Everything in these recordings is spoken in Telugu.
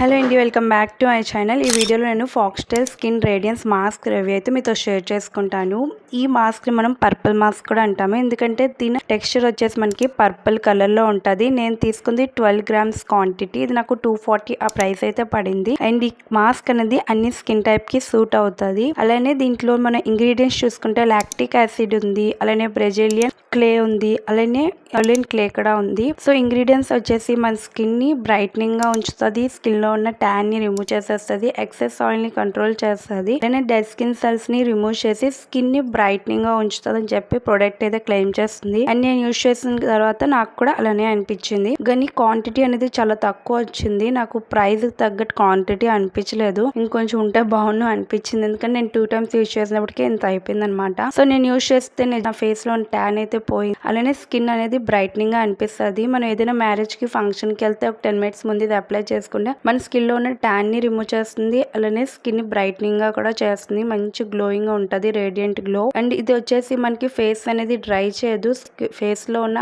హలో అండి, welcome back to my channel. ఈ వీడియోలో నేను Foxtale skin radiance mask review అయితే మీతో షేర్ చేసుకుంటాను. ఈ మాస్క్ని మనం పర్పుల్ మాస్క్ కూడా అంటాము, ఎందుకంటే దీని టెక్స్చర్ వచ్చేసి మనకి పర్పుల్ కలర్లో ఉంటుంది. నేను తీసుకుంది 12 గ్రామ్స్ క్వాంటిటీ. ఇది నాకు 240 ఆ ప్రైస్ అయితే పడింది. అండ్ ఈ మాస్క్ అనేది అన్ని స్కిన్ టైప్కి సూట్ అవుతుంది. అలానే దీంట్లో మన ఇంగ్రీడియంట్స్ చూసుకుంటే లాక్టిక్ యాసిడ్ ఉంది, అలానే బ్రెజిలియన్ క్లే ఉంది, అలానే ఒలిన్ క్లే కూడా ఉంది. సో ఇంగ్రీడియంట్స్ వచ్చేసి మన స్కిన్ ని బ్రైట్నింగ్ గా ఉంచుతుంది, స్కిన్ లో ఉన్న ట్యాన్ ని రిమూవ్ చేసేస్తుంది, ఎక్సెస్ ఆయిల్ ని కంట్రోల్ చేస్తుంది, అలానే డెడ్ స్కిన్ సెల్స్ ని రిమూవ్ చేసి స్కిన్ ని బ్రైట్నింగ్ గా ఉంచుతుంది అని చెప్పి ప్రొడక్ట్ అయితే క్లెయిమ్ చేస్తుంది. అండ్ నేను యూజ్ చేసిన తర్వాత నాకు కూడా అలానే అనిపించింది. కానీ క్వాంటిటీ అనేది చాలా తక్కువ వచ్చింది, నాకు ప్రైస్ తగ్గట్టు క్వాంటిటీ అనిపించలేదు. ఇంకొంచెం ఉంటే బాగుండు అనిపించింది, ఎందుకంటే నేను 2 times యూజ్ చేసినప్పటికీ ఇంత అయిపోయింది అనమాట. సో నేను యూజ్ చేస్తే నా ఫేస్ లో ట్యాన్ అయితే పోయింది, అలానే స్కిన్ అనేది బ్రైట్నింగ్ గా అనిపిస్తుంది. మనం ఏదైనా మ్యారేజ్ కి ఫంక్షన్ కి వెళ్తే ఒక 10 minutes ముందు ఇది అప్లై చేసుకుంటే మన స్కిన్ లో ఉన్న ట్యాన్ ని రిమూవ్ చేస్తుంది, అలానే స్కిన్ ని బ్రైట్నింగ్ గా కూడా చేస్తుంది. మంచి గ్లోయింగ్ గా ఉంటది, రేడియంట్ గ్లో. అండ్ ఇది వచ్చేసి మనకి ఫేస్ అనేది డ్రై చేయదు, ఫేస్ లో ఉన్న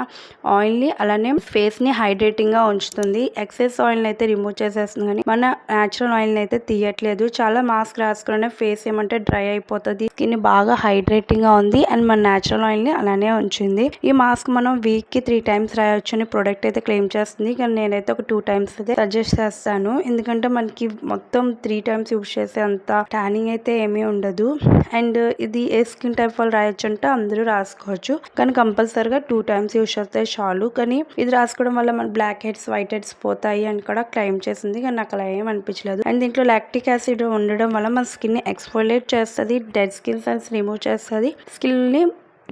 ఆయిల్ ని అలానే ఫేస్ ని హైడ్రేటింగ్ గా ఉంచుతుంది. ఎక్సెస్ ఆయిల్ ని అయితే రిమూవ్ చేసేస్తుంది, కానీ మన న్యాచురల్ ఆయిల్ ని అయితే తీయట్లేదు. చాలా మాస్క్ రాసుకునే ఫేస్ ఏమంటే డ్రై అయిపోతుంది, స్కిన్ బాగా హైడ్రేటింగ్ గా ఉంది. అండ్ మన న్యాచురల్ ఆయిల్ ని అలానే ఉంచింది. ఈ మాస్క్ మనం వీక్ కి 3 times రాయొచ్చు అని ప్రొడక్ట్ అయితే క్లెయిమ్ చేస్తుంది, కానీ నేనైతే ఒక 2 times అయితే సజెస్ట్ చేస్తాను. ఎందుకంటే మనకి మొత్తం 3 times యూజ్ చేసే అంత ట్యానింగ్ అయితే ఏమీ ఉండదు. అండ్ ఇది ఏ స్కిన్ టైప్ వాళ్ళు రాయొచ్చు అంటే అందరూ రాసుకోవచ్చు, కానీ కంపల్సరిగా 2 times యూజ్ చేస్తే చాలు. కానీ ఇది రాసుకోవడం వల్ల మన బ్లాక్ హెడ్స్ వైట్ హెడ్స్ పోతాయి అని కూడా క్లెయిమ్ చేసింది, కానీ నాకు అలా ఏం అనిపించలేదు. అండ్ దీంట్లో లాక్టిక్ యాసిడ్ ఉండడం వల్ల మన స్కిన్ ని ఎక్స్ఫోలియేట్ చేస్తుంది, డెడ్ స్కిన్ సెల్స్ రిమూవ్ చేస్తుంది, స్కిన్ ని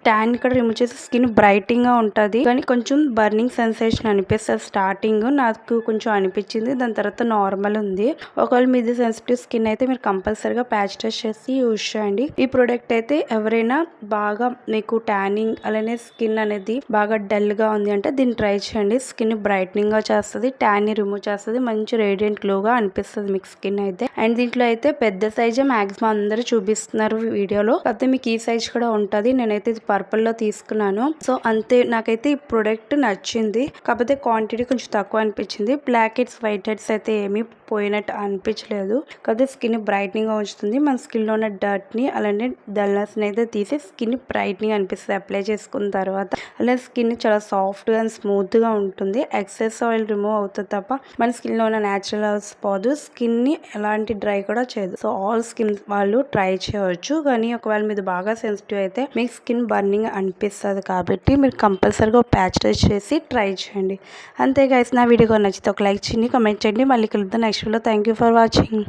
ట్యాన్ కూడా రిమూవ్ చేసి స్కిన్ బ్రైటింగ్ గా ఉంటుంది. కానీ కొంచెం బర్నింగ్ సెన్సేషన్ అనిపిస్తుంది స్టార్టింగ్, నాకు కొంచెం అనిపించింది. దాని తర్వాత నార్మల్ ఉంది. ఒకవేళ మీది సెన్సిటివ్ స్కిన్ అయితే మీరు కంపల్సరీగా ప్యాచ్ టెస్ట్ చేసి యూజ్ చేయండి. ఈ ప్రోడక్ట్ అయితే ఎవరైనా బాగా మీకు ట్యానింగ్ అలానే స్కిన్ అనేది బాగా డల్ గా ఉంది అంటే దీన్ని ట్రై చేయండి. స్కిన్ బ్రైట్నింగ్ గా చేస్తుంది, ట్యాన్ ని రిమూవ్ చేస్తుంది, మంచి రేడియంట్ గ్లో గా అనిపిస్తుంది మీకు స్కిన్ అయితే. అండ్ దీంట్లో అయితే పెద్ద సైజే మాక్సిమం అందరూ చూపిస్తున్నారు వీడియోలో, కాకపోతే మీకు ఈ సైజ్ కూడా ఉంటుంది. నేనైతే పర్పుల్ లో తీసుకున్నాను. సో అంతే, నాకైతే ఈ ప్రొడక్ట్ నచ్చింది, కాకపోతే క్వాంటిటీ కొంచెం తక్కువ అనిపించింది. బ్లాక్ హెడ్స్ వైట్ హెడ్స్ అయితే ఏమీ పోయినట్టు అనిపించలేదు, కాకపోతే స్కిన్ బ్రైట్నింగ్ గా ఉంచుతుంది. మన స్కిన్ లో ఉన్న డర్ట్ ని అలానే డల్నెస్ ని అయితే తీసి స్కిన్ బ్రైట్నింగ్ అనిపిస్తుంది అప్లై చేసుకున్న తర్వాత. అలానే స్కిన్ చాలా సాఫ్ట్ గా అండ్ స్మూత్ గా ఉంటుంది. ఎక్సెస్ ఆయిల్ రిమూవ్ అవుతుంది తప్ప మన స్కిన్ లో ఉన్న న్యాచురల్ ఆయిల్స్ పోదు, స్కిన్ ని ఎలాంటి డ్రై కూడా చేయదు. సో ఆల్ స్కిన్ వాళ్ళు ట్రై చేయవచ్చు, కానీ ఒకవేళ మీది బాగా సెన్సిటివ్ అయితే మీకు స్కిన్ బర్నింగ్ అనిపిస్తుంది, కాబట్టి మీరు కంపల్సరీగా ప్యాచ్ టెస్ట్ చేసి ట్రై చేయండి. అంతే గైస్, నా వీడియో నచ్చితే ఒక లైక్ చేయండి, కామెంట్ చేయండి. మళ్ళీ కలుద్దాం నెక్స్ట్ వీడియోలో. Thank you for watching.